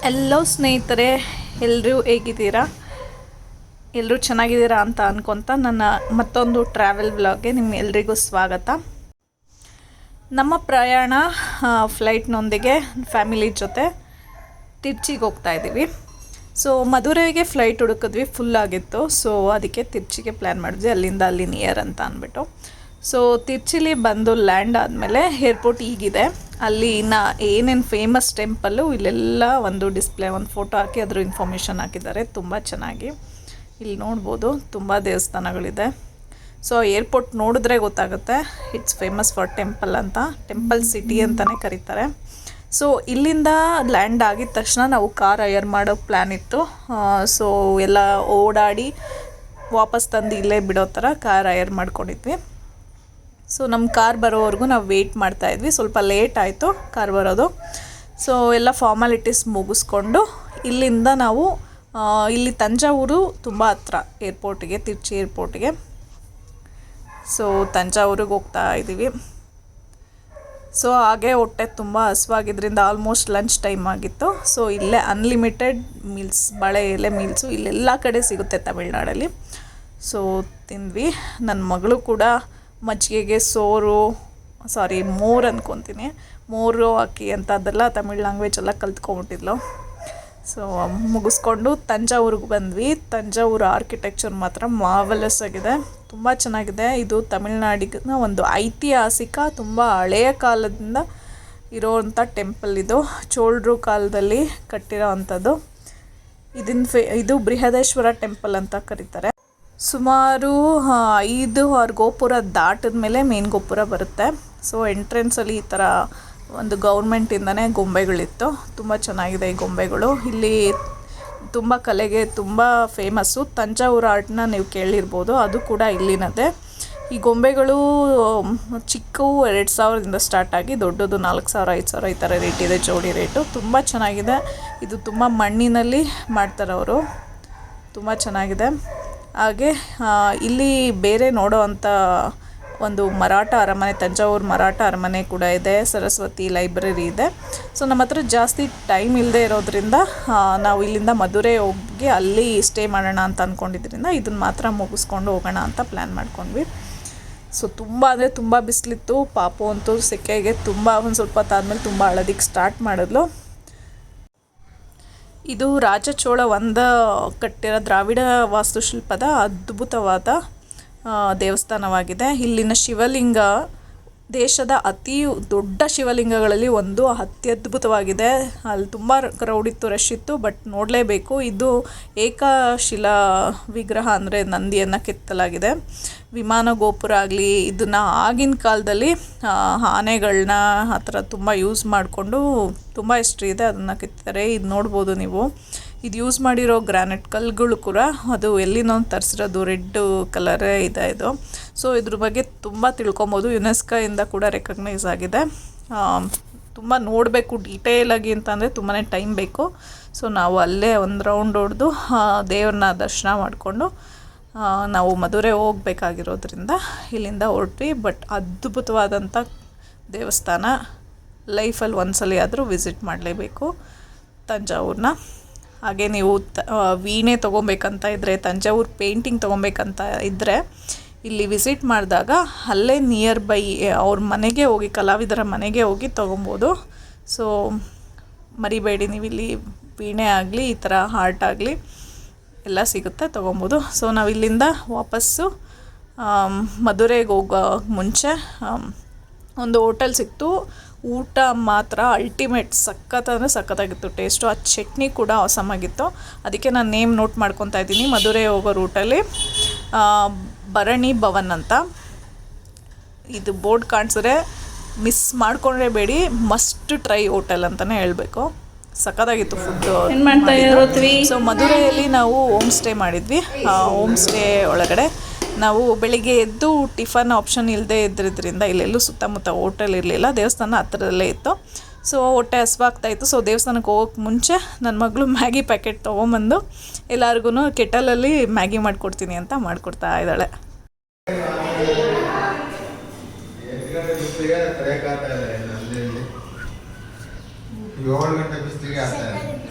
ಎಲ್ಲೋ ಸ್ನೇಹಿತರೆ, ಎಲ್ಲರೂ ಹೇಗಿದ್ದೀರಾ? ಎಲ್ಲರೂ ಚೆನ್ನಾಗಿದ್ದೀರಾ ಅಂತ ಅನ್ಕೊತ ನನ್ನ ಮತ್ತೊಂದು ಟ್ರಾವೆಲ್ ವ್ಲಾಗ್ಗೆ ನಿಮ್ಮೆಲ್ಲರಿಗೂ ಸ್ವಾಗತ. ನಮ್ಮ ಪ್ರಯಾಣ ಫ್ಲೈಟ್ನೊಂದಿಗೆ ಫ್ಯಾಮಿಲಿ ಜೊತೆ ತಿರ್ಚಿಗೆ ಹೋಗ್ತಾ ಇದ್ದೀವಿ. ಸೊ ಮಧುರೈಗೆ ಫ್ಲೈಟ್ ಹುಡುಕಿದ್ವಿ, ಫುಲ್ ಆಗಿತ್ತು. ಸೊ ಅದಕ್ಕೆ ತಿರ್ಚಿಗೆ ಪ್ಲ್ಯಾನ್ ಮಾಡಿದ್ವಿ, ಅಲ್ಲಿಂದ ಅಲ್ಲಿ ನಿಯರ್ ಅಂತ ಅಂದ್ಬಿಟ್ಟು. ಸೊ ತಿರ್ಚಿಲಿ ಬಂದು ಲ್ಯಾಂಡ್ ಆದಮೇಲೆ ಏರ್ಪೋರ್ಟ್ ಹೀಗಿದೆ. ಅಲ್ಲಿ ಇನ್ನು ಏನೇನು ಫೇಮಸ್ ಟೆಂಪಲ್ಲು ಇಲ್ಲೆಲ್ಲ ಒಂದು ಡಿಸ್ಪ್ಲೇ, ಒಂದು ಫೋಟೋ ಹಾಕಿ ಅದ್ರ ಇನ್ಫಾರ್ಮೇಷನ್ ಹಾಕಿದ್ದಾರೆ. ತುಂಬ ಚೆನ್ನಾಗಿ ಇಲ್ಲಿ ನೋಡ್ಬೋದು, ತುಂಬ ದೇವಸ್ಥಾನಗಳಿದೆ. ಸೊ ಏರ್ಪೋರ್ಟ್ ನೋಡಿದ್ರೆ ಗೊತ್ತಾಗುತ್ತೆ, ಇಟ್ಸ್ ಫೇಮಸ್ ಫಾರ್ ಟೆಂಪಲ್ ಅಂತ, ಟೆಂಪಲ್ ಸಿಟಿ ಅಂತಲೇ ಕರೀತಾರೆ. ಸೊ ಇಲ್ಲಿಂದ ಲ್ಯಾಂಡ್ ಆಗಿದ ತಕ್ಷಣ ನಾವು ಕಾರ್ ಹೈಯರ್ ಮಾಡೋ ಪ್ಲ್ಯಾನ್ ಇತ್ತು. ಸೊ ಎಲ್ಲ ಓಡಾಡಿ ವಾಪಸ್ ತಂದು ಇಲ್ಲೇ ಬಿಡೋ ಥರ ಕಾರ್ ಹೈಯರ್ ಮಾಡ್ಕೊಂಡಿದ್ವಿ. ಸೊ ನಮ್ಮ ಕಾರ್ ಬರೋವರೆಗೂ ನಾವು ವೆಯ್ಟ್ ಮಾಡ್ತಾಯಿದ್ವಿ. ಸ್ವಲ್ಪ ಲೇಟ್ ಆಯಿತು ಕಾರ್ ಬರೋದು. ಸೊ ಎಲ್ಲ ಫಾರ್ಮಾಲಿಟೀಸ್ ಮುಗಿಸ್ಕೊಂಡು ಇಲ್ಲಿಂದ ನಾವು ಇಲ್ಲಿ ತಂಜಾವೂರು ತುಂಬ ಹತ್ರ ಏರ್ಪೋರ್ಟಿಗೆ, ತಿರ್ಚಿ ಏರ್ಪೋರ್ಟಿಗೆ. ಸೊ ತಂಜಾವೂರಿಗೆ ಹೋಗ್ತಾ ಇದ್ದೀವಿ. ಸೊ ಹಾಗೆ ಹೊಟ್ಟೆ ತುಂಬ ಹಸುವಾಗಿದ್ದರಿಂದ ಆಲ್ಮೋಸ್ಟ್ ಲಂಚ್ ಟೈಮ್ ಆಗಿತ್ತು. ಸೊ ಇಲ್ಲೇ ಅನ್ಲಿಮಿಟೆಡ್ ಮೀಲ್ಸ್, ಬಾಳೆ ಎಲೆ ಮೀಲ್ಸು ಇಲ್ಲೆಲ್ಲ ಕಡೆ ಸಿಗುತ್ತೆ ತಮಿಳ್ನಾಡಲ್ಲಿ. ಸೊ ತಿಂದ್ವಿ. ನನ್ನ ಮಗಳು ಕೂಡ ಮಜ್ಜಿಗೆಗೆ ಮೋರು ಅಂದ್ಕೊತೀನಿ, ಮೋರು ಅಕ್ಕಿ ಅಂತ ಅದೆಲ್ಲ ತಮಿಳ್ ಲ್ಯಾಂಗ್ವೇಜ್ ಎಲ್ಲ ಕಲ್ತ್ಕೊಂಬಿಟ್ಟಿದ್ಲು. ಸೊ ಮುಗಿಸ್ಕೊಂಡು ತಂಜಾವೂರಿಗೆ ಬಂದ್ವಿ. ತಂಜಾವೂರು ಆರ್ಕಿಟೆಕ್ಚರ್ ಮಾತ್ರ ಮಾರ್ವಲಸ್ ಆಗಿದೆ, ತುಂಬ ಚೆನ್ನಾಗಿದೆ. ಇದು ತಮಿಳ್ನಾಡಿನ ಒಂದು ಐತಿಹಾಸಿಕ, ತುಂಬ ಹಳೆಯ ಕಾಲದಿಂದ ಇರೋವಂಥ ಟೆಂಪಲ್. ಇದು ಚೋಳರು ಕಾಲದಲ್ಲಿ ಕಟ್ಟಿರೋ ಅಂಥದ್ದು. ಇದು ಬೃಹದೇಶ್ವರ ಟೆಂಪಲ್ ಅಂತ ಕರೀತಾರೆ. ಸುಮಾರು 5-6 ಗೋಪುರ ದಾಟಿದ ಮೇಲೆ ಮೇನ್ ಗೋಪುರ ಬರುತ್ತೆ. ಸೊ ಎಂಟ್ರೆನ್ಸಲ್ಲಿ ಈ ಥರ ಒಂದು ಗೌರ್ಮೆಂಟಿಂದನೇ ಗೊಂಬೆಗಳಿತ್ತು. ತುಂಬ ಚೆನ್ನಾಗಿದೆ ಈ ಗೊಂಬೆಗಳು. ಇಲ್ಲಿ ತುಂಬ ಕಲೆಗೆ ತುಂಬ ಫೇಮಸ್ಸು. ತಂಜಾವೂರು ಆರ್ಟ್ನ ನೀವು ಕೇಳಿರ್ಬೋದು, ಅದು ಕೂಡ ಇಲ್ಲಿನದೇ. ಈ ಗೊಂಬೆಗಳು ಚಿಕ್ಕವು 2,000ದಿಂದ ಸ್ಟಾರ್ಟ್ ಆಗಿ ದೊಡ್ಡದು 4,000, 5,000 ಈ ಥರ ರೇಟ್ ಇದೆ, ಜೋಡಿ ರೇಟು. ತುಂಬ ಚೆನ್ನಾಗಿದೆ. ಇದು ತುಂಬ ಮಣ್ಣಿನಲ್ಲಿ ಮಾಡ್ತಾರೆ ಅವರು, ತುಂಬ ಚೆನ್ನಾಗಿದೆ. ಹಾಗೆ ಇಲ್ಲಿ ಬೇರೆ ನೋಡೋ ಅಂಥ ಒಂದು ಮರಾಠ ಅರಮನೆ, ತಂಜಾವೂರು ಮರಾಠ ಅರಮನೆ ಕೂಡ ಇದೆ, ಸರಸ್ವತಿ ಲೈಬ್ರರಿ ಇದೆ. ಸೊ ನಮ್ಮ ಹತ್ರ ಜಾಸ್ತಿ ಟೈಮ್ ಇಲ್ಲದೆ ಇರೋದ್ರಿಂದ ನಾವು ಇಲ್ಲಿಂದ ಮಧುರೈ ಹೋಗಿ ಅಲ್ಲಿ ಸ್ಟೇ ಮಾಡೋಣ ಅಂತ ಅಂದ್ಕೊಂಡಿದ್ದರಿಂದ ಇದನ್ನು ಮಾತ್ರ ಮುಗಿಸ್ಕೊಂಡು ಹೋಗೋಣ ಅಂತ ಪ್ಲ್ಯಾನ್ ಮಾಡ್ಕೊಂಡ್ವಿ. ಸೊ ತುಂಬ ಅಂದರೆ ತುಂಬ ಬಿಸಿಲಿತ್ತು. ಪಾಪು ಅಂತೂ ಸೆಕೆಗೆ ತುಂಬ ಒಂದು ಸ್ವಲ್ಪ ಹೊತ್ತಾದ್ಮೇಲೆ ತುಂಬ ಅಳೋದಕ್ಕೆ ಸ್ಟಾರ್ಟ್ ಮಾಡಿದ್ಲು. ಇದು ರಾಜಚೋಳ ಕಟ್ಟಿರೋ ದ್ರಾವಿಡ ವಾಸ್ತುಶಿಲ್ಪದ ಅದ್ಭುತವಾದ ದೇವಸ್ಥಾನವಾಗಿದೆ. ಇಲ್ಲಿನ ಶಿವಲಿಂಗ ದೇಶದ ಅತಿ ದೊಡ್ಡ ಶಿವಲಿಂಗಗಳಲ್ಲಿ ಒಂದು, ಅತ್ಯದ್ಭುತವಾಗಿದೆ. ಅಲ್ಲಿ ತುಂಬ ಕ್ರೌಡ್ ಇತ್ತು, ರಶ್ ಇತ್ತು, ಬಟ್ ನೋಡಲೇಬೇಕು. ಇದು ಏಕಶಿಲಾ ವಿಗ್ರಹ, ಅಂದರೆ ನಂದಿಯನ್ನು ಕೆತ್ತಲಾಗಿದೆ. ವಿಮಾನ ಗೋಪುರ ಆಗಲಿ, ಇದನ್ನು ಆಗಿನ ಕಾಲದಲ್ಲಿ ಆನೆಗಳನ್ನ ಆ ಥರ ತುಂಬ ಯೂಸ್ ಮಾಡಿಕೊಂಡು ತುಂಬ ಹಿಸ್ಟ್ರಿ ಇದೆ, ಅದನ್ನು ಕೆತ್ತಿದ್ದಾರೆ. ಇದು ನೋಡ್ಬೋದು ನೀವು. ಇದು ಯೂಸ್ ಮಾಡಿರೋ ಗ್ರಾನೈಟ್ ಕಲ್ಲುಗಳು ಕೂಡ ಅದು ಎಲ್ಲಿನೋ ತರಿಸಿರೋದು, ರೆಡ್ ಕಲರೇ ಇದೆ ಇದು. ಸೊ ಇದ್ರ ಬಗ್ಗೆ ತುಂಬ ತಿಳ್ಕೊಬೋದು. ಯುನೆಸ್ಕೋಯಿಂದ ಕೂಡ ರೆಕಗ್ನೈಸ್ ಆಗಿದೆ. ತುಂಬ ನೋಡಬೇಕು ಡೀಟೇಲಾಗಿ ಅಂತಂದರೆ ತುಂಬಾ ಟೈಮ್ ಬೇಕು. ಸೊ ನಾವು ಅಲ್ಲೇ ಒಂದು ರೌಂಡ್ ಹೊಡೆದು ದೇವ್ರನ್ನ ದರ್ಶನ ಮಾಡಿಕೊಂಡು ನಾವು ಮಧುರೈ ಹೋಗಬೇಕಾಗಿರೋದ್ರಿಂದ ಇಲ್ಲಿಂದ ಹೊರಟ್ವಿ. ಬಟ್ ಅದ್ಭುತವಾದಂಥ ದೇವಸ್ಥಾನ, ಲೈಫಲ್ಲಿ ಒಂದ್ಸಲ ಆದರೂ ವಿಸಿಟ್ ಮಾಡಲೇಬೇಕು ತಂಜಾವೂರನ್ನ. ಹಾಗೆ ನೀವು ವೀಣೆ ತೊಗೊಬೇಕಂತ ಇದ್ದರೆ, ತಂಜಾವೂರು ಪೇಂಟಿಂಗ್ ತೊಗೊಬೇಕಂತ ಇದ್ದರೆ ಇಲ್ಲಿ ವಿಸಿಟ್ ಮಾಡಿದಾಗ ಅಲ್ಲೇ ನಿಯರ್ ಬೈ ಅವ್ರ ಮನೆಗೆ ಹೋಗಿ, ಕಲಾವಿದರ ಮನೆಗೆ ಹೋಗಿ ತೊಗೊಬೋದು. ಸೊ ಮರಿಬೇಡಿ, ನೀವು ಇಲ್ಲಿ ವೀಣೆ ಆಗಲಿ, ಈ ಥರ ಹಾರ್ಟ್ ಆಗಲಿ ಎಲ್ಲ ಸಿಗುತ್ತೆ, ತೊಗೊಬೋದು. ಸೊ ನಾವು ಇಲ್ಲಿಂದ ವಾಪಸ್ಸು ಮಧುರೈಗೆ ಹೋಗೋ ಮುಂಚೆ ಒಂದು ಹೋಟೆಲ್ ಸಿಕ್ತು. ಊಟ ಮಾತ್ರ ಅಲ್ಟಿಮೇಟ್, ಸಖತ್ತಾಗಿತ್ತು ಟೇಸ್ಟು. ಆ ಚಟ್ನಿ ಕೂಡ ಅವಸಮಾಗಿತ್ತು. ಅದಕ್ಕೆ ನಾನು ನೇಮ್ ನೋಟ್ ಮಾಡ್ಕೊತಾ ಇದ್ದೀನಿ. ಮಧುರೈ ಹೋಗೋ ರೂಟಲ್ಲಿ ಭರಣಿ ಭವನ್ ಅಂತ ಇದು ಬೋರ್ಡ್ ಕಾಣಿಸಿದ್ರೆ ಮಿಸ್ ಮಾಡ್ಕೊಂಡ್ರೆ ಬೇಡಿ, ಮಸ್ಟ್ ಟ್ರೈ ಹೋಟೆಲ್ ಅಂತಲೇ ಹೇಳಬೇಕು. ಸಖತ್ತಾಗಿತ್ತು ಫುಡ್ಡು. ಸೊ ಮಧುರೈಯಲ್ಲಿ ನಾವು ಹೋಮ್ ಸ್ಟೇ ಮಾಡಿದ್ವಿ. ಹೋಮ್ ಸ್ಟೇ ಒಳಗಡೆ ನಾವು ಬೆಳಿಗ್ಗೆ ಎದ್ದು ಟಿಫನ್ ಆಪ್ಷನ್ ಇಲ್ಲದೆ ಇದ್ದಿದ್ದರಿಂದ ಇಲ್ಲೆಲ್ಲೂ ಸುತ್ತಮುತ್ತ ಹೋಟೆಲ್ ಇರಲಿಲ್ಲ, ದೇವಸ್ಥಾನ ಹತ್ತಿರದಲ್ಲೇ ಇತ್ತು. ಸೊ ಹೊಟ್ಟೆ ಹಸ್ವಾಗ್ತಾಯಿತ್ತು. ಸೊ ದೇವಸ್ಥಾನಕ್ಕೆ ಹೋಗೋಕ್ಕೆ ಮುಂಚೆ ನನ್ನ ಮಗಳು ಮ್ಯಾಗಿ ಪ್ಯಾಕೆಟ್ ತೊಗೊಂಬಂದು ಎಲ್ಲರಿಗೂ ಕೆಟಲಲ್ಲಿ ಮ್ಯಾಗಿ ಮಾಡಿಕೊಡ್ತೀನಿ ಅಂತ ಮಾಡಿಕೊಡ್ತಾ ಇದ್ದಾಳೆ.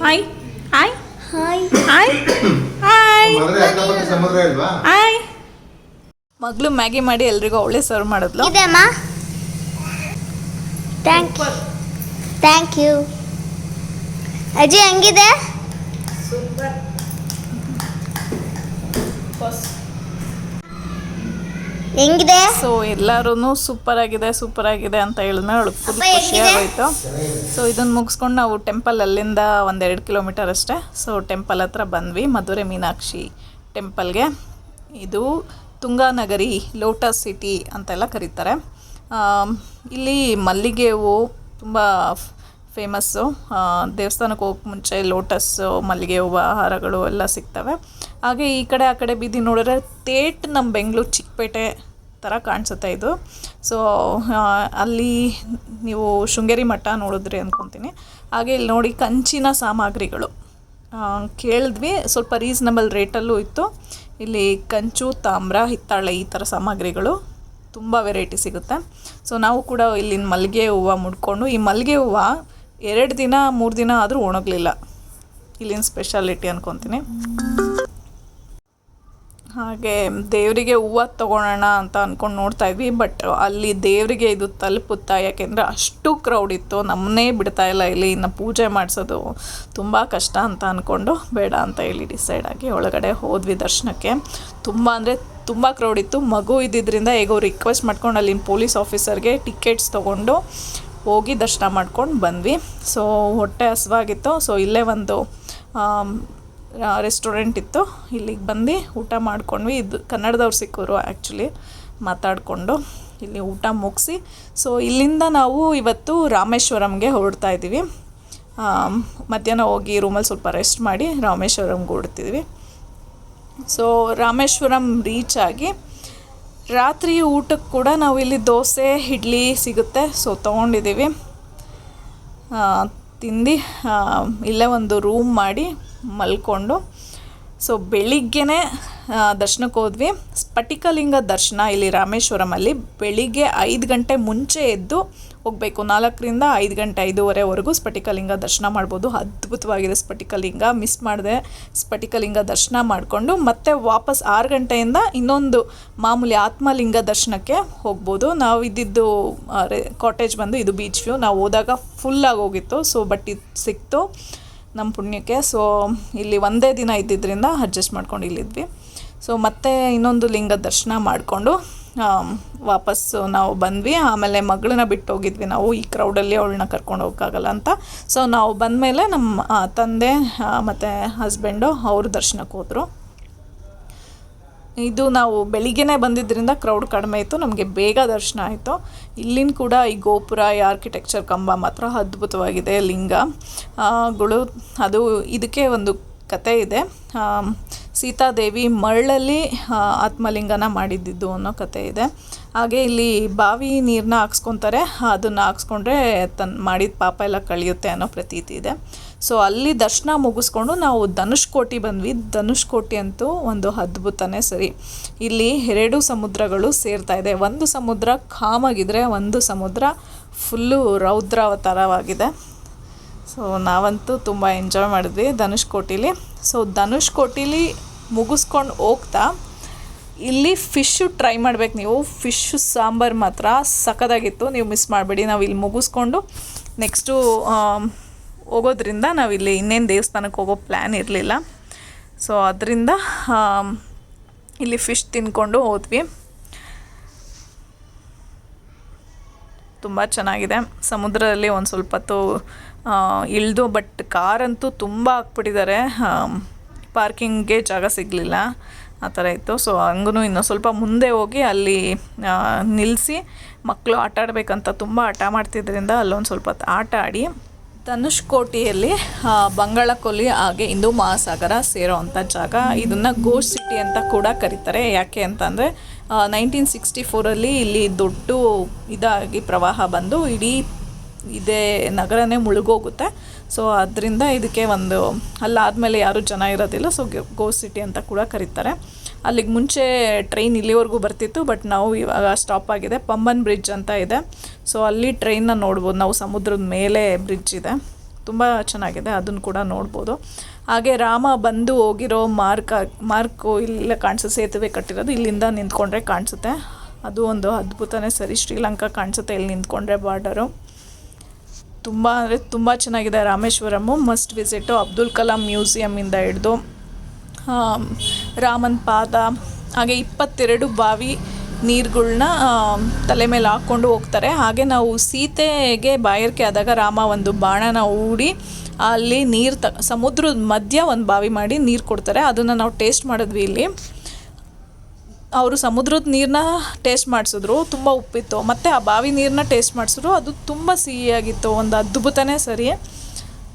Hi hi hi hi hi ಸಮುದ್ರ ಇಲ್ವಾ? ಹಾಯ್. ಮಗಳು ಮ್ಯಾಗಿ ಮಾಡಿ ಎಲ್ರಿಗೂ ಅವಳೇ ಸರ್ವ್ ಮಾಡಿದ್ಲು. ಇದೆ ಅಮ್ಮ. ಥ್ಯಾಂಕ್ ಯು ಅಜ್ಜಿ. ಹೆಂಗಿದೆ? ಹೆಂಗಿದೆ? ಸೊ ಎಲ್ಲರೂ ಸೂಪರ್ ಆಗಿದೆ ಅಂತ ಹೇಳಿದ್ಮೇಲೆ ಅವಳಿಗೆ ಫುಲ್ ಖುಷಿ ಆಗೋಯ್ತು. ಸೊ ಇದನ್ನು ಮುಗಿಸ್ಕೊಂಡು ನಾವು ಟೆಂಪಲ್ ಅಲ್ಲಿಂದ 1-2 ಕಿಲೋಮೀಟರ್ ಅಷ್ಟೇ. ಸೊ ಟೆಂಪಲ್ ಹತ್ರ ಬಂದ್ವಿ, ಮಧುರೆ ಮೀನಾಕ್ಷಿ ಟೆಂಪಲ್ಗೆ. ಇದು ತುಂಗಾನಗರಿ, ಲೋಟಸ್ ಸಿಟಿ ಅಂತೆಲ್ಲ ಕರೀತಾರೆ. ಇಲ್ಲಿ ಮಲ್ಲಿಗೆ ಹೂವು ತುಂಬ ಫೇಮಸ್ಸು. ದೇವಸ್ಥಾನಕ್ಕೆ ಹೋಗಕ್ಕೆ ಮುಂಚೆ ಲೋಟಸ್ಸು, ಮಲ್ಲಿಗೆ ಹೂವು, ಹಾರಗಳು ಎಲ್ಲ ಸಿಗ್ತವೆ. ಹಾಗೆ ಈ ಕಡೆ ಆ ಕಡೆ ಬೀದಿ ನೋಡಿದ್ರೆ ತೇಟ್ ನಮ್ಮ ಬೆಂಗಳೂರು ಚಿಕ್ಕಪೇಟೆ ಥರ ಕಾಣಿಸುತ್ತೆ ಇದು. ಸೊ ಅಲ್ಲಿ ನೀವು ಶೃಂಗೇರಿ ಮಠ ನೋಡಿದ್ರಿ ಅಂದ್ಕೊತೀನಿ. ಹಾಗೆ ಇಲ್ಲಿ ನೋಡಿ ಕಂಚಿನ ಸಾಮಗ್ರಿಗಳು ಕೇಳಿದ್ವಿ, ಸ್ವಲ್ಪ ರೀಸನಬಲ್ ರೇಟಲ್ಲೂ ಇತ್ತು. ಇಲ್ಲಿ ಕಂಚು, ತಾಮ್ರ, ಹಿತ್ತಾಳೆ ಈ ಥರ ಸಾಮಗ್ರಿಗಳು ತುಂಬ ವೆರೈಟಿ ಸಿಗುತ್ತೆ. ಸೊ ನಾವು ಕೂಡ ಇಲ್ಲಿನ ಮಲ್ಲಿಗೆ ಹೂವು ಮುಡ್ಕೊಂಡು, ಈ ಮಲ್ಲಿಗೆ ಹೂವು 2 ದಿನ 3 ದಿನ ಆದರೂ ಒಣಗಲಿಲ್ಲ. ಇಲ್ಲಿನ ಸ್ಪೆಷಾಲಿಟಿ ಅಂದ್ಕೊತೀನಿ. ಹಾಗೆ ದೇವರಿಗೆ ಹೂವು ತೊಗೊಳೋಣ ಅಂತ ಅಂದ್ಕೊಂಡು ನೋಡ್ತಾ ಇದ್ವಿ. ಬಟ್ ಅಲ್ಲಿ ದೇವರಿಗೆ ಇದು ತಲುಪುತ್ತಾ, ಯಾಕೆಂದರೆ ಅಷ್ಟು ಕ್ರೌಡ್ ಇತ್ತು, ನಮ್ಮನ್ನೇ ಬಿಡ್ತಾಯಿಲ್ಲ. ಇಲ್ಲಿ ಇನ್ನು ಪೂಜೆ ಮಾಡಿಸೋದು ತುಂಬ ಕಷ್ಟ ಅಂತ ಅಂದ್ಕೊಂಡು ಬೇಡ ಅಂತ ಹೇಳಿ ಡಿಸೈಡ್ ಆಗಿ ಒಳಗಡೆ ಹೋದ್ವಿ ದರ್ಶನಕ್ಕೆ. ತುಂಬ ಕ್ರೌಡ್ ಇತ್ತು. ಮಗು ಇದ್ದಿದ್ದರಿಂದ ಹೇಗೋ ರಿಕ್ವೆಸ್ಟ್ ಮಾಡ್ಕೊಂಡು ಅಲ್ಲಿನ ಪೊಲೀಸ್ ಆಫೀಸರ್ಗೆ ಟಿಕೆಟ್ಸ್ ತೊಗೊಂಡು ಹೋಗಿ ದರ್ಶನ ಮಾಡ್ಕೊಂಡು ಬಂದ್ವಿ. ಸೊ ಹೊಟ್ಟೆ ಹಸಿವಾಗಿತ್ತು. ಸೊ ಇಲ್ಲೇ ಒಂದು ರೆಸ್ಟೋರೆಂಟ್ ಇತ್ತು, ಇಲ್ಲಿಗೆ ಬಂದು ಊಟ ಮಾಡ್ಕೊಂಡ್ವಿ. ಇದು ಕನ್ನಡದವ್ರು ಸಿಕ್ಕರು ಆ್ಯಕ್ಚುಲಿ, ಮಾತಾಡಿಕೊಂಡು ಇಲ್ಲಿ ಊಟ ಮುಗಿಸಿ ಸೊ ಇಲ್ಲಿಂದ ನಾವು ಇವತ್ತು ರಾಮೇಶ್ವರಂಗೆ ಹೊರಡ್ತಾ ಇದ್ದೀವಿ. ಮಧ್ಯಾಹ್ನ ಹೋಗಿ ರೂಮಲ್ಲಿ ಸ್ವಲ್ಪ ರೆಸ್ಟ್ ಮಾಡಿ ರಾಮೇಶ್ವರಂಗೆ ಹೊರಡ್ತಿದ್ವಿ. ಸೊ ರಾಮೇಶ್ವರಂ ರೀಚ್ ಆಗಿ ರಾತ್ರಿ ಊಟಕ್ಕೆ ಕೂಡ ನಾವು ಇಲ್ಲಿ ದೋಸೆ, ಇಡ್ಲಿ ಸಿಗುತ್ತೆ. ಸೊ ತೊಗೊಂಡಿದ್ದೀವಿ, ತಿಂದು ಇಲ್ಲೇ ಒಂದು ರೂಮ್ ಮಾಡಿ ಮಲ್ಕೊಂಡು ಸೊ ಬೆಳಿಗ್ಗೆನೇ ದರ್ಶನಕ್ಕೆ ಹೋದ್ವಿ. ಸ್ಫಟಿಕಲಿಂಗ ದರ್ಶನ ಇಲ್ಲಿ ರಾಮೇಶ್ವರಮಲ್ಲಿ ಬೆಳಿಗ್ಗೆ 5 ಗಂಟೆ ಮುಂಚೆ ಎದ್ದು ಹೋಗಬೇಕು. 4ರಿಂದ 5 ಗಂಟೆ 5:30ವರೆಗೂ ಸ್ಫಟಿಕಲಿಂಗ ದರ್ಶನ ಮಾಡ್ಬೋದು. ಅದ್ಭುತವಾಗಿದೆ ಸ್ಫಟಿಕಲಿಂಗ. ಮಿಸ್ ಮಾಡಿದೆ. ಸ್ಫಟಿಕಲಿಂಗ ದರ್ಶನ ಮಾಡಿಕೊಂಡು ಮತ್ತೆ ವಾಪಸ್ 6 ಗಂಟೆಯಿಂದ ಇನ್ನೊಂದು ಮಾಮೂಲಿ ಆತ್ಮಲಿಂಗ ದರ್ಶನಕ್ಕೆ ಹೋಗ್ಬೋದು. ನಾವು ಇದ್ದಿದ್ದು ಕಾಟೇಜ್ ಬಂದು ಇದು ಬೀಚ್ ವ್ಯೂ. ನಾವು ಹೋದಾಗ ಫುಲ್ಲಾಗಿ ಹೋಗಿತ್ತು. ಸೊ ಬಟ್ ಇದು ಸಿಕ್ತು ನಮ್ಮ ಪುಣ್ಯಕ್ಕೆ. ಸೊ ಇಲ್ಲಿ ಒಂದೇ ದಿನ ಇದ್ದಿದ್ದರಿಂದ ಅಡ್ಜಸ್ಟ್ ಮಾಡ್ಕೊಂಡು ಇಲ್ಲಿದ್ವಿ. ಸೊ ಮತ್ತೆ ಇನ್ನೊಂದು ಲಿಂಗ ದರ್ಶನ ಮಾಡಿಕೊಂಡು ವಾಪಸ್ಸು ನಾವು ಬಂದ್ವಿ. ಆಮೇಲೆ ಮಗಳನ್ನ ಬಿಟ್ಟು ಹೋಗಿದ್ವಿ ನಾವು, ಈ ಕ್ರೌಡಲ್ಲಿ ಅವಳನ್ನ ಕರ್ಕೊಂಡು ಹೋಗೋಕ್ಕಾಗಲ್ಲ ಅಂತ. ಸೊ ನಾವು ಬಂದಮೇಲೆ ನಮ್ಮ ತಂದೆ ಮತ್ತು ಹಸ್ಬೆಂಡು ಅವರು ದರ್ಶನಕ್ಕೆ ಹೋದರು. ಇದು ನಾವು ಬೆಳಿಗ್ಗೆನೇ ಬಂದಿದ್ದರಿಂದ ಕ್ರೌಡ್ ಕಡಿಮೆ ಇತ್ತು, ನಮಗೆ ಬೇಗ ದರ್ಶನ ಆಯಿತು. ಇಲ್ಲಿನ ಕೂಡ ಈ ಗೋಪುರ, ಈ ಆರ್ಕಿಟೆಕ್ಚರ್ ಕಂಬ ಮಾತ್ರ ಅದ್ಭುತವಾಗಿದೆ. ಲಿಂಗಗಳು ಅದು ಇದಕ್ಕೆ ಒಂದು ಕತೆ ಇದೆ. ಸೀತಾದೇವಿ ಮರಳಲ್ಲಿ ಆತ್ಮಲಿಂಗನ ಮಾಡಿದ್ದಿದ್ದು ಅನ್ನೋ ಕತೆ ಇದೆ. ಹಾಗೆ ಇಲ್ಲಿ ಬಾವಿ ನೀರನ್ನ ಹಾಕ್ಸ್ಕೊತಾರೆ, ಅದನ್ನು ಹಾಕ್ಸ್ಕೊಂಡ್ರೆ ಮಾಡಿದ ಪಾಪ ಎಲ್ಲ ಕಳೆಯುತ್ತೆ ಅನ್ನೋ ಪ್ರತೀತಿ ಇದೆ. ಸೊ ಅಲ್ಲಿ ದರ್ಶನ ಮುಗಿಸ್ಕೊಂಡು ನಾವು ಧನುಷ್ಕೋಟಿ ಬಂದ್ವಿ. ಧನುಷ್ಕೋಟಿ ಅಂತೂ ಒಂದು ಅದ್ಭುತನೇ ಸರಿ. ಇಲ್ಲಿ 2 ಸಮುದ್ರಗಳು ಸೇರ್ತಾ ಇದೆ. ಒಂದು ಸಮುದ್ರ ಕಾಮಾಗಿದ್ರೆ, ಒಂದು ಸಮುದ್ರ ಫುಲ್ಲು ರೌದ್ರಾವತಾರವಾಗಿದೆ. ಸೊ ನಾವಂತೂ ತುಂಬ ಎಂಜಾಯ್ ಮಾಡಿದ್ವಿ ಧನುಷ್ಕೋಟಿಲಿ. ಸೊ ಧನುಷ್ಕೋಟಿಲಿ ಮುಗಿಸ್ಕೊಂಡು ಹೋಗ್ತಾ ಇಲ್ಲಿ ಫಿಶ್ಶು ಟ್ರೈ ಮಾಡ್ಬೇಕು ನೀವು. ಫಿಶ್ಶು ಸಾಂಬಾರು ಮಾತ್ರ ಸಖತ್ತಾಗಿತ್ತು, ನೀವು ಮಿಸ್ ಮಾಡಬೇಡಿ. ನಾವು ಇಲ್ಲಿ ಮುಗಿಸ್ಕೊಂಡು ನೆಕ್ಸ್ಟು ಹೋಗೋದ್ರಿಂದ ನಾವಿಲ್ಲಿ ಇನ್ನೇನು ದೇವಸ್ಥಾನಕ್ಕೆ ಹೋಗೋ ಪ್ಲ್ಯಾನ್ ಇರಲಿಲ್ಲ. ಸೊ ಅದರಿಂದ ಇಲ್ಲಿ ಫಿಶ್ ತಿಂದ್ಕೊಂಡು ಹೋದ್ವಿ. ತುಂಬ ಚೆನ್ನಾಗಿದೆ. ಸಮುದ್ರದಲ್ಲಿ ಒಂದು ಸ್ವಲ್ಪ ಹೊತ್ತು ಇಳಿದು, ಬಟ್ ಕಾರಂತೂ ತುಂಬ ಹಾಕ್ಬಿಟ್ಟಿದ್ದಾರೆ, ಪಾರ್ಕಿಂಗ್ಗೆ ಜಾಗ ಸಿಗಲಿಲ್ಲ, ಆ ಥರ ಇತ್ತು. ಸೊ ಹಂಗೂ ಇನ್ನೂ ಸ್ವಲ್ಪ ಮುಂದೆ ಹೋಗಿ ಅಲ್ಲಿ ನಿಲ್ಲಿಸಿ ಮಕ್ಕಳು ಆಟ ಆಡಬೇಕಂತ ತುಂಬ ಹಠ ಮಾಡ್ತಿದ್ದರಿಂದ ಅಲ್ಲೊಂದು ಸ್ವಲ್ಪ ಹೊತ್ತು ಆಟ ಆಡಿ ಧನುಷ್ಕೋಟಿಯಲ್ಲಿ ಬಂಗಾಳಕೊಲ್ಲಿ ಹಾಗೆ ಹಿಂದೂ ಮಹಾಸಾಗರ ಸೇರೋ ಅಂಥ ಜಾಗ. ಇದನ್ನು ಗೋಸ್ಟ್ ಸಿಟಿ ಅಂತ ಕೂಡ ಕರೀತಾರೆ. ಯಾಕೆ ಅಂತಂದರೆ 1964 ಇಲ್ಲಿ ದೊಡ್ಡ ಇದಾಗಿ ಪ್ರವಾಹ ಬಂದು ಇಡೀ ಇದೇ ನಗರನೇ ಮುಳುಗೋಗುತ್ತೆ. ಸೊ ಅದರಿಂದ ಇದಕ್ಕೆ ಒಂದು ಅಲ್ಲಾದಮೇಲೆ ಯಾರೂ ಜನ ಇರೋದಿಲ್ಲ. ಸೊ ಗೋಸ್ಟ್ ಸಿಟಿ ಅಂತ ಕೂಡ ಕರೀತಾರೆ. ಅಲ್ಲಿಗೆ ಮುಂಚೆ ಟ್ರೈನ್ ಇಲ್ಲಿವರೆಗೂ ಬರ್ತಿತ್ತು, ಬಟ್ ನಾವು ಇವಾಗ ಸ್ಟಾಪ್ ಆಗಿದೆ. ಪಂಬನ್ ಬ್ರಿಡ್ಜ್ ಅಂತ ಇದೆ. ಸೊ ಅಲ್ಲಿ ಟ್ರೈನ್ನ ನೋಡ್ಬೋದು ನಾವು. ಸಮುದ್ರದ ಮೇಲೆ ಬ್ರಿಡ್ಜ್ ಇದೆ, ತುಂಬ ಚೆನ್ನಾಗಿದೆ, ಅದನ್ನು ಕೂಡ ನೋಡ್ಬೋದು. ಹಾಗೆ ರಾಮ ಬಂದು ಹೋಗಿರೋ ಮಾರ್ಕು ಇಲ್ಲೆಲ್ಲ ಕಾಣಿಸುತ್ತೆ, ಸೇತುವೆ ಕಟ್ಟಿರೋದು ಇಲ್ಲಿಂದ ನಿಂತ್ಕೊಂಡ್ರೆ ಕಾಣಿಸುತ್ತೆ. ಅದು ಒಂದು ಅದ್ಭುತನೇ ಸರಿ. ಶ್ರೀಲಂಕಾ ಕಾಣಿಸುತ್ತೆ ಇಲ್ಲಿ ನಿಂತ್ಕೊಂಡ್ರೆ ಬಾರ್ಡರು. ತುಂಬ ಅಂದರೆ ತುಂಬ ಚೆನ್ನಾಗಿದೆ ರಾಮೇಶ್ವರಮು. Must visit. ಅಬ್ದುಲ್ ಕಲಾಂ ಮ್ಯೂಸಿಯಮ್ಮಿಂದ ಹಿಡಿದು ರಾಮನ ಪಾದ, ಹಾಗೆ 22 ಬಾವಿ ನೀರುಗಳ್ನ ತಲೆ ಮೇಲೆ ಹಾಕ್ಕೊಂಡು ಹೋಗ್ತಾರೆ. ಹಾಗೆ ನಾವು ಸೀತೆಗೆ ಬಾಯಾರಿಕೆ ಆದಾಗ ರಾಮ ಒಂದು ಬಾಣನ ಹೂಡಿ ಅಲ್ಲಿ ನೀರು ಸಮುದ್ರದ ಮಧ್ಯ ಒಂದು ಬಾವಿ ಮಾಡಿ ನೀರು ಕೊಡ್ತಾರೆ. ಅದನ್ನು ನಾವು ಟೇಸ್ಟ್ ಮಾಡಿದ್ವಿ ಇಲ್ಲಿ. ಅವರು ಸಮುದ್ರದ ನೀರನ್ನ ಟೇಸ್ಟ್ ಮಾಡಿಸಿದ್ರು, ತುಂಬ ಉಪ್ಪಿತ್ತು. ಮತ್ತು ಆ ಬಾವಿ ನೀರನ್ನ ಟೇಸ್ಟ್ ಮಾಡಿಸಿದ್ರು, ಅದು ತುಂಬ ಸಿಹಿಯಾಗಿತ್ತು. ಒಂದು ಅದ್ಭುತನೇ ಸರಿ,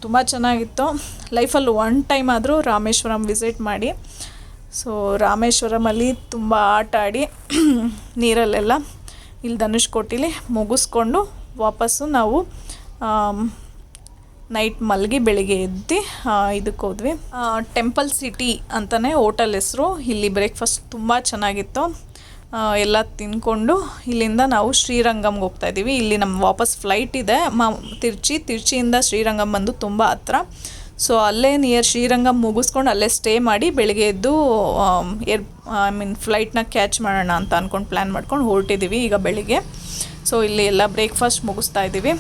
ತುಂಬ ಚೆನ್ನಾಗಿತ್ತು. ಲೈಫಲ್ಲಿ 1 ಟೈಮ್ ಆದರೂ ರಾಮೇಶ್ವರಂ ವಿಸಿಟ್ ಮಾಡಿ. ಸೊ ರಾಮೇಶ್ವರಮಲ್ಲಿ ತುಂಬ ಆಟ ಆಡಿ ನೀರಲ್ಲೆಲ್ಲ ಇಲ್ಲಿ ಧನುಷ್ಕೋಟಿಲಿ ಮುಗಿಸ್ಕೊಂಡು ವಾಪಸ್ಸು ನಾವು ನೈಟ್ ಮಲಗಿ ಬೆಳಿಗ್ಗೆ ಎದ್ದು ಇದಕ್ಕೆ ಹೋದ್ವಿ. ಟೆಂಪಲ್ ಸಿಟಿ ಅಂತಲೇ ಹೋಟೆಲ್ ಹೆಸರು. ಇಲ್ಲಿ ಬ್ರೇಕ್ಫಾಸ್ಟ್ ತುಂಬ ಚೆನ್ನಾಗಿತ್ತು. ಎಲ್ಲ ತಿಂದ್ಕೊಂಡು ಇಲ್ಲಿಂದ ನಾವು ಶ್ರೀರಂಗಮ್ಗೆ ಹೋಗ್ತಾಯಿದ್ದೀವಿ. ಇಲ್ಲಿ ನಮ್ಮ ವಾಪಸ್ ಫ್ಲೈಟ್ ಇದೆ ತಿರ್ಚಿಯಿಂದ ಶ್ರೀರಂಗಮ್ ಬಂದು ತುಂಬ ಹತ್ರ. ಸೊ ಅಲ್ಲೇ ನಿಯರ್ ಶ್ರೀರಂಗಮ್ ಮುಗಿಸ್ಕೊಂಡು ಅಲ್ಲೇ ಸ್ಟೇ ಮಾಡಿ ಬೆಳಿಗ್ಗೆ ಎದ್ದು ಫ್ಲೈಟ್ನ ಕ್ಯಾಚ್ ಮಾಡೋಣ ಅಂತ ಅಂದ್ಕೊಂಡು ಪ್ಲ್ಯಾನ್ ಮಾಡ್ಕೊಂಡು ಹೊರಟಿದ್ದೀವಿ ಈಗ ಬೆಳಿಗ್ಗೆ. ಸೊ ಇಲ್ಲಿ ಎಲ್ಲ ಬ್ರೇಕ್ಫಾಸ್ಟ್ ಮುಗಿಸ್ತಾ ಇದ್ದೀವಿ.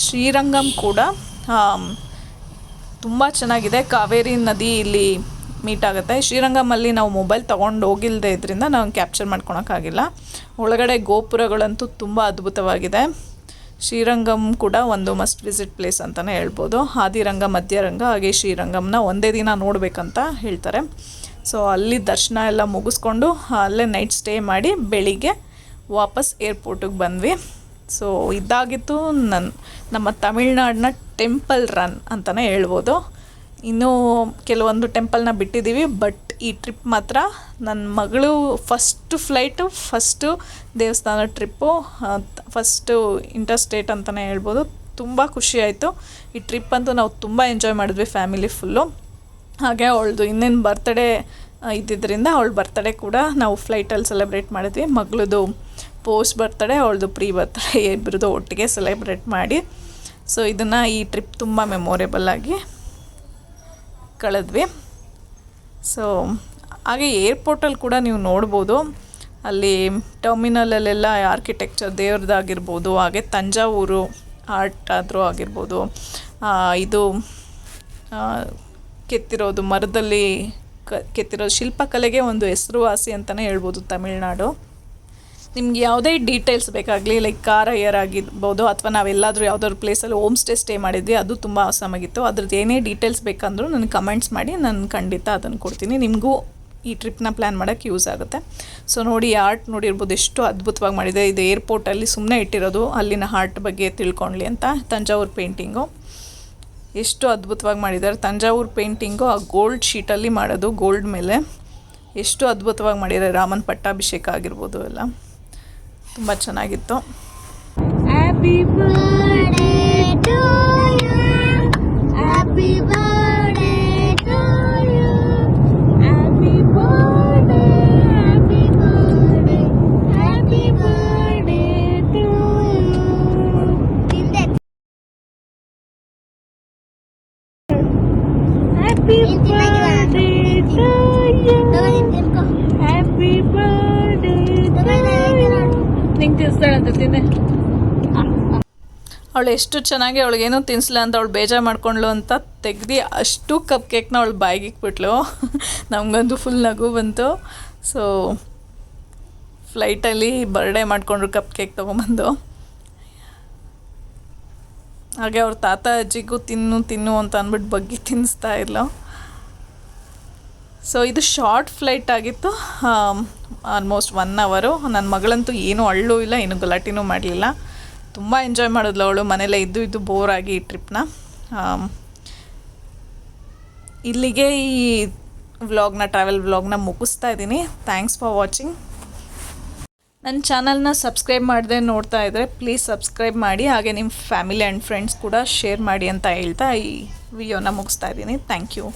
ಶ್ರೀರಂಗಮ್ ಕೂಡ ತುಂಬ ಚೆನ್ನಾಗಿದೆ. ಕಾವೇರಿ ನದಿ ಇಲ್ಲಿ ಮೀಟ್ ಆಗುತ್ತೆ. ಶ್ರೀರಂಗಮಲ್ಲಿ ನಾವು ಮೊಬೈಲ್ ತೊಗೊಂಡು ಹೋಗಿಲ್ಲದೆ ಇದರಿಂದ ನಾವು ಕ್ಯಾಪ್ಚರ್ ಮಾಡ್ಕೊಳಕ್ಕಾಗಿಲ್ಲ. ಒಳಗಡೆ ಗೋಪುರಗಳಂತೂ ತುಂಬ ಅದ್ಭುತವಾಗಿದೆ. ಶ್ರೀರಂಗಮ್ ಕೂಡ ಒಂದು ಮಸ್ಟ್ ವಿಸಿಟ್ ಪ್ಲೇಸ್ ಅಂತಲೇ ಹೇಳ್ಬೋದು. ಆದಿರಂಗ, ಮಧ್ಯರಂಗ, ಹಾಗೆ ಶ್ರೀರಂಗಮ್ನ ಒಂದೇ ದಿನ ನೋಡಬೇಕಂತ ಹೇಳ್ತಾರೆ. ಸೊ ಅಲ್ಲಿ ದರ್ಶನ ಎಲ್ಲ ಮುಗಿಸ್ಕೊಂಡು ಅಲ್ಲೇ ನೈಟ್ ಸ್ಟೇ ಮಾಡಿ ಬೆಳಿಗ್ಗೆ ವಾಪಸ್ ಏರ್ಪೋರ್ಟಿಗೆ ಬಂದ್ವಿ. ಸೊ ಇದಾಗಿತ್ತು ನಮ್ಮ ತಮಿಳ್ನಾಡಿನ ಟೆಂಪಲ್ ರನ್ ಅಂತಲೇ ಹೇಳ್ಬೋದು. ಇನ್ನೂ ಕೆಲವೊಂದು ಟೆಂಪಲ್ನ ಬಿಟ್ಟಿದ್ದೀವಿ. ಬಟ್ ಈ ಟ್ರಿಪ್ ಮಾತ್ರ ನನ್ನ ಮಗಳು ಫಸ್ಟು ದೇವಸ್ಥಾನ ಟ್ರಿಪ್ಪು, ಫಸ್ಟು ಇಂಟರ್ಸ್ಟೇಟ್ ಅಂತಲೇ ಹೇಳ್ಬೋದು. ತುಂಬ ಖುಷಿಯಾಯಿತು. ಈ ಟ್ರಿಪ್ ಅಂತೂ ನಾವು ತುಂಬ ಎಂಜಾಯ್ ಮಾಡಿದ್ವಿ ಫ್ಯಾಮಿಲಿ ಫುಲ್ಲು. ಹಾಗೆ ಅವಳದು ಇನ್ನೇನು ಬರ್ತಡೇ ಇದ್ದಿದ್ದರಿಂದ ಅವಳ ಬರ್ತಡೇ ಕೂಡ ನಾವು ಫ್ಲೈಟಲ್ಲಿ ಸೆಲೆಬ್ರೇಟ್ ಮಾಡಿದ್ವಿ. ಮಗಳದು ಪೋಸ್ಟ್ ಬರ್ತಡೇ, ಅವಳದು ಪ್ರೀ ಬರ್ತಡೇ ಇಬ್ಬರದು ಒಟ್ಟಿಗೆ ಸೆಲೆಬ್ರೇಟ್ ಮಾಡಿ. ಸೊ ಇದನ್ನು ಈ ಟ್ರಿಪ್ ತುಂಬ ಮೆಮೊರೇಬಲ್ ಆಗಿ ಕಳೆದ್ವಿ. ಸೊ ಹಾಗೆ ಏರ್ಪೋರ್ಟಲ್ಲಿ ಕೂಡ ನೀವು ನೋಡ್ಬೋದು, ಅಲ್ಲಿ ಟರ್ಮಿನಲಲ್ಲೆಲ್ಲ ಆರ್ಕಿಟೆಕ್ಚರ್ ದೇವ್ರದ್ದಾಗಿರ್ಬೋದು, ಹಾಗೆ ತಂಜಾವೂರು ಆರ್ಟ್ ಆದರೂ ಆಗಿರ್ಬೋದು, ಇದು ಕೆತ್ತಿರೋದು ಮರದಲ್ಲಿ ಕೆತ್ತಿರೋದು ಶಿಲ್ಪಕಲೆಗೆ ಒಂದು ಹೆಸರುವಾಸಿ ಅಂತಲೇ ಹೇಳ್ಬೋದು ತಮಿಳ್ನಾಡು. ನಿಮ್ಗೆ ಯಾವುದೇ ಡೀಟೇಲ್ಸ್ ಬೇಕಾಗಲಿ, ಲೈಕ್ ಕಾರ್ ಹೈಯರ್ ಆಗಿರ್ಬೋದು, ಅಥವಾ ನಾವೆಲ್ಲಾದರೂ ಯಾವುದಾದ್ರು ಪ್ಲೇಸಲ್ಲಿ ಹೋಮ್ ಸ್ಟೇ ಮಾಡಿದ್ವಿ, ಅದು ತುಂಬ ಆಸಮಾಗಿತ್ತು. ಅದ್ರದ್ದು ಏನೇ ಡೀಟೇಲ್ಸ್ ಬೇಕಂದ್ರೂ ನನಗೆ ಕಮೆಂಟ್ಸ್ ಮಾಡಿ, ನಾನು ಖಂಡಿತ ಅದನ್ನು ಕೊಡ್ತೀನಿ. ನಿಮಗೂ ಈ ಟ್ರಿಪ್ನ ಪ್ಲ್ಯಾನ್ ಮಾಡೋಕ್ಕೆ ಯೂಸ್ ಆಗುತ್ತೆ. ಸೊ ನೋಡಿ, ಆರ್ಟ್ ನೋಡಿರ್ಬೋದು ಎಷ್ಟು ಅದ್ಭುತವಾಗಿ ಮಾಡಿದೆ. ಇದು ಏರ್ಪೋರ್ಟಲ್ಲಿ ಸುಮ್ಮನೆ ಇಟ್ಟಿರೋದು, ಅಲ್ಲಿನ ಆರ್ಟ್ ಬಗ್ಗೆ ತಿಳ್ಕೊಳ್ಳಿ ಅಂತ. ತಂಜಾವೂರು ಪೇಂಟಿಂಗು ಎಷ್ಟು ಅದ್ಭುತವಾಗಿ ಮಾಡಿದ್ದಾರೆ. ತಂಜಾವೂರು ಪೇಂಟಿಂಗು ಆ ಗೋಲ್ಡ್ ಶೀಟಲ್ಲಿ ಮಾಡೋದು, ಗೋಲ್ಡ್ ಮೇಲೆ ಎಷ್ಟು ಅದ್ಭುತವಾಗಿ ಮಾಡಿದ್ದಾರೆ. ರಾಮನ ಪಟ್ಟಾಭಿಷೇಕ ಆಗಿರ್ಬೋದು, ಎಲ್ಲ ತುಂಬ ಚೆನ್ನಾಗಿತ್ತು. Happy birthday to you, happy birthday to you, happy birthday, happy birthday, happy birthday to you. Happy birthday to you, happy birthday to you. ನಿಂಗೆ ತಿನ್ನಿಸ್ತಾಳಂತ ತಿನ್ನೆ. ಅವಳು ಎಷ್ಟು ಚೆನ್ನಾಗಿ ಅವಳಿಗೇನೂ ತಿನ್ನಿಸ್ಲ ಅಂತ ಅವಳು ಬೇಜಾರು ಮಾಡ್ಕೊಂಡ್ಲು ಅಂತ ತೆಗ್ದು ಅಷ್ಟು ಕಪ್ ಕೇಕ್ನ ಅವಳು ಬಾಯಿಗೆ ಇಕ್ಬಿಟ್ಲು. ನಮಗಂತೂ ಫುಲ್ ನಗು ಬಂತು. ಸೊ ಫ್ಲೈಟಲ್ಲಿ ಬರ್ಡೇ ಮಾಡಿಕೊಂಡ್ರು ಕಪ್ ಕೇಕ್ ತೊಗೊಂಬಂದು. ಹಾಗೆ ಅವ್ರ ತಾತ ಅಜ್ಜಿಗೂ ತಿನ್ನು ಅಂತ ಅಂದ್ಬಿಟ್ಟು ಬಗ್ಗಿ ತಿನ್ನಿಸ್ತಾ ಇದ್ಲು. ಸೊ ಇದು ಶಾರ್ಟ್ ಫ್ಲೈಟ್ ಆಗಿತ್ತು, ಆಲ್ಮೋಸ್ಟ್ 1 ಅವರು. ನನ್ನ ಮಗಳಂತೂ ಏನೂ ಅಳ್ಳೂ ಇಲ್ಲ, ಏನು ಗಲಾಟೆನೂ ಮಾಡಲಿಲ್ಲ. ತುಂಬ ಎಂಜಾಯ್ ಮಾಡಿದ್ಲು ಅವಳು. ಮನೇಲೇ ಇದ್ದು ಬೋರಾಗಿ ಈ ಟ್ರಿಪ್ನ. ಇಲ್ಲಿಗೆ ಈ ಟ್ರಾವೆಲ್ ವ್ಲಾಗ್ನ ಮುಗಿಸ್ತಾ ಇದ್ದೀನಿ. Thanks for watching. ನನ್ನ ಚಾನಲ್ನ ಸಬ್ಸ್ಕ್ರೈಬ್ ಮಾಡದೆ ನೋಡ್ತಾ ಇದ್ದರೆ ಪ್ಲೀಸ್ ಸಬ್ಸ್ಕ್ರೈಬ್ ಮಾಡಿ, ಹಾಗೆ ನಿಮ್ಮ ಫ್ಯಾಮಿಲಿ ಆ್ಯಂಡ್ ಫ್ರೆಂಡ್ಸ್ ಕೂಡ ಶೇರ್ ಮಾಡಿ ಅಂತ ಹೇಳ್ತಾ ಈ ವಿಡಿಯೋನ ಮುಗಿಸ್ತಾ ಇದ್ದೀನಿ. Thank you.